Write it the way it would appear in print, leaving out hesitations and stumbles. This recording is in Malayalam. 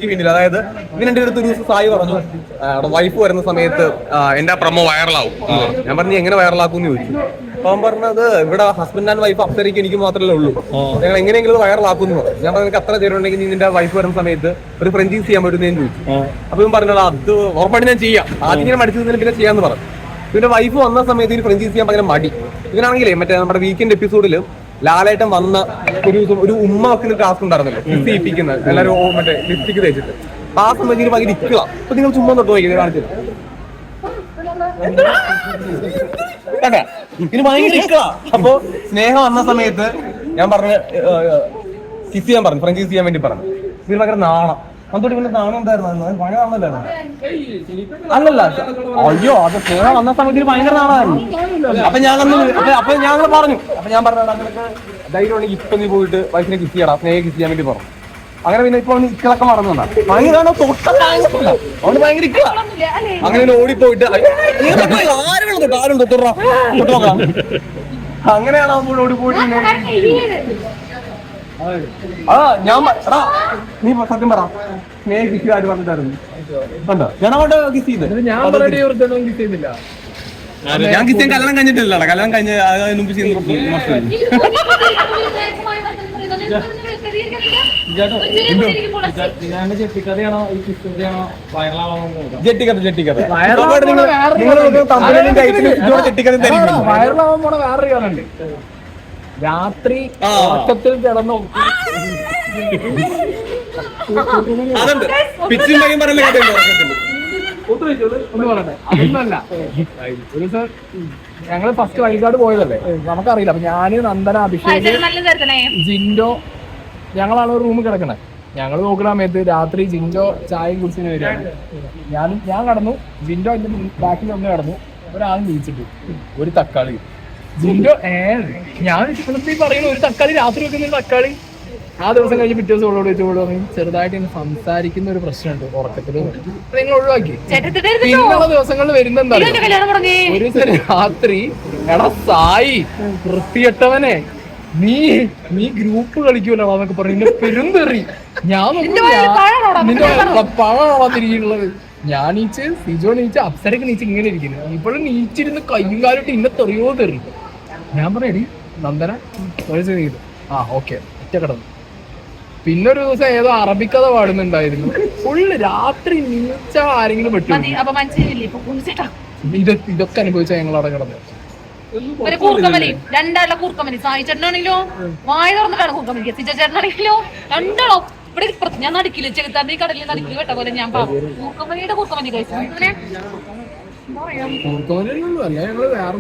പിന്നിൽ അതായത് ഇതിനെന്റെ അടുത്ത് ഒരു ദിവസം സായി പറഞ്ഞു വൈഫ് വരുന്ന സമയത്ത് എന്റെ പ്രൊമോ വൈറലാവും. ഞാൻ പറഞ്ഞു എങ്ങനെ വൈറലാക്കും എന്ന് ചോദിച്ചു. അപ്പൊ അവൻ പറഞ്ഞത് ഇവിടെ ഹസ്ബൻഡ് ആൻഡ് വൈഫ് അപ്സരയ്ക്ക് എനിക്ക് മാത്രമേ ഉള്ളൂ, ഞങ്ങൾ എങ്ങനെയെങ്കിലും വൈറലാക്കുന്നു പറഞ്ഞു. ഞാൻ പറഞ്ഞു എത്ര ചേരുണ്ടെങ്കിൽ നിന്റെ വൈഫ് വരുന്ന സമയത്ത് ഒരു ഫ്രഞ്ചൈസ് ചെയ്യാൻ പറ്റുന്നതെന്ന് ചോദിച്ചു. അപ്പൊ ഇവൻ പറഞ്ഞത് അത് ഉറപ്പായിട്ട് ഞാൻ ചെയ്യാം, ആദ്യം ഇങ്ങനെ മടിച്ചതിന് പിന്നെ ചെയ്യാന്ന് പറഞ്ഞു. പിന്നെ വൈഫ് വന്ന സമയത്ത് ഇതിന് ഫ്രഞ്ചൈസ് ചെയ്യാൻ ഭയങ്കര മടി. ഇതിനാണെങ്കിലേ മറ്റേ നമ്മുടെ വീക്കെൻഡ് എപ്പിസോഡിൽ ലാലേട്ടൻ വന്ന ഒരു ഉമ്മ വെക്കുന്ന ടാസ്ക് ഉണ്ടായിരുന്നല്ലോ, കിസ് ചെയ്യിപ്പിക്കുന്നത് എല്ലാവരും മറ്റേ ലിപ്സ്റ്റിക് തേച്ചിട്ട്. അപ്പൊ ആ സമയത്ത് ഇതിന് ഭയങ്കര ഇക്കുക. അപ്പൊ നിങ്ങൾ ചുമ്മാ തൊട്ട് നോക്കി കാണിച്ചത് ഇതിന് ഭയങ്കര ഇക്കുക. അപ്പൊ സ്നേഹം വന്ന സമയത്ത് ഞാൻ പറഞ്ഞു കിസ് ചെയ്യാൻ പറഞ്ഞു, ഫ്രഞ്ചൈസ് ചെയ്യാൻ വേണ്ടി പറഞ്ഞു. ഇതിന് ഭയങ്കര നാണം. അന്നോട്ട് പിന്നെ നാണം എന്തായിരുന്നു, ഭയങ്കര നാണല്ലായിരുന്നു. അല്ലല്ല അയ്യോ, അത് സ്നേഹം വന്ന സമയത്ത് ഭയങ്കര നാണമായിരുന്നു. അപ്പൊ ഞാൻ പറഞ്ഞു, അപ്പൊ ഞാൻ പറഞ്ഞു അങ്ങനൊക്കെ ധൈര്യം ഉണ്ടെങ്കിൽ ഇപ്പൊ നീ പോയിട്ട് വൈഫിനെ കിസ് ചെയ്യടാ, സ്നേഹം കിസ് ചെയ്യാൻ വേണ്ടി പറഞ്ഞു. അങ്ങനെ പിന്നെ ഇപ്പൊ ഇക്കളൊക്കെ മറന്നുണ്ടാ ഭയങ്കര അവന് ഭയങ്കര ഇക്ക. അങ്ങനെ ഓടിപ്പോയിട്ട് അങ്ങനെയാണ് അവൻ ഓടിപ്പോയിട്ട് ഞാൻ നീ സത്യം പറ, സ്നേഹ കിസ് ആര് പറഞ്ഞിട്ടായിരുന്നു കണ്ടോ? ഞാൻ അങ്ങോട്ട് കിസ് ചെയ്ത് ഞാൻ കിസ് ചെയ്യാൻ കല്യാണം കഴിഞ്ഞിട്ടില്ല, കല്യാണം കഴിഞ്ഞ മുമ്പ് ജെട്ടിക്കഥ വൈറലാവാൻ പോണ വേറൊരു കാലുണ്ട്. രാത്രി ഉറക്കത്തിൽ കിടന്നു ഒന്ന് പറയട്ടെ, അതൊന്നല്ല. ഒരു ദിവസം ഞങ്ങള് ഫസ്റ്റ് വൈകാട് പോയതല്ലേ, നമുക്കറിയില്ല. അപ്പൊ ഞാന്, നന്ദന, അഭിഷേക്, ജിൻഡോ ഞങ്ങളാണ് ഒരു റൂമിൽ കിടക്കണേ. ഞങ്ങൾ നോക്കുന്ന സമയത്ത് രാത്രി ജിൻഡോ ചായയും കുടിച്ചിന് വരികയാണ്. ഞാൻ കടന്നു, ജിൻഡോ എന്റെ ബാക്കിൽ ഒന്ന് കിടന്നു. ഒരാളും വിളിച്ചിട്ടു ഒരു തക്കാളി. ജിൻഡോ ഞാൻ പറയുന്നു ഒരു തക്കാളി, രാത്രി വെക്കുന്ന തക്കാളി. ആ ദിവസം കഴിഞ്ഞ് പിറ്റേ ദിവസം ഉള്ളോട് വെച്ചോട് ചെറുതായിട്ട് ഇങ്ങനെ സംസാരിക്കുന്ന ഒരു പ്രശ്നമുണ്ട് ഉറക്കത്തില്, നിങ്ങൾ ഒഴിവാക്കി. പിന്നുള്ള ദിവസങ്ങളിൽ വരുന്നെന്താ ഒരു ദിവസം രാത്രി, എടാ സായി വൃത്തികെട്ടവനെ, നീ ഗ്രൂപ്പ് കളിക്കൂലോ എന്നൊക്കെ പറഞ്ഞു എന്നെ പെരുന്തെറി. ഞാൻ നിന്റെ പഴമാണോ തിരികെയുള്ളത്. ഞാൻ നീച്ച്, സിജോ നീച്ച്, അപ്സരക്ക് നീച്ച് ഇങ്ങനെ ഇരിക്കുന്നു. ഇപ്പോഴും നീച്ചിരുന്ന് കയ്യും കാലോട്ട് ഇന്നെ തെറിയോ തെറി. ഞാൻ പറയടി നന്ദന ചെയ്തു. ഓക്കെ ഒറ്റ കിടന്നു. പിന്നെ ഒരു ദിവസം ഏതോ അറബിക്കഥ പാടുന്നുണ്ടായിരുന്നു. ഫുള്ള് രാത്രി നീച്ച ആരെങ്കിലും പെട്ടു. ഇതൊക്കെ അനുഭവിച്ച ഞങ്ങൾ അവിടെ കിടന്നു. രണ്ടാളുടെ കൂർക്കമലി, സായി ചേട്ടനാണെങ്കിലോ വായ തുറന്നിട്ടാണ് കൂർക്കമലി, സിജോ ചേട്ടനാണെങ്കിലോ രണ്ടാളോ ഇവിടെ ഞാൻ നടുക്കില്ല, ചെറുത്താന്റെ കടലിൽ നടുക്കിൽ വെട്ട പോലെ ഞാൻ കൂർക്കമലിയുടെ കൂർക്കമലി കഴിച്ചു. കൂർക്കമലി അല്ല, ഞങ്ങള് വേറെ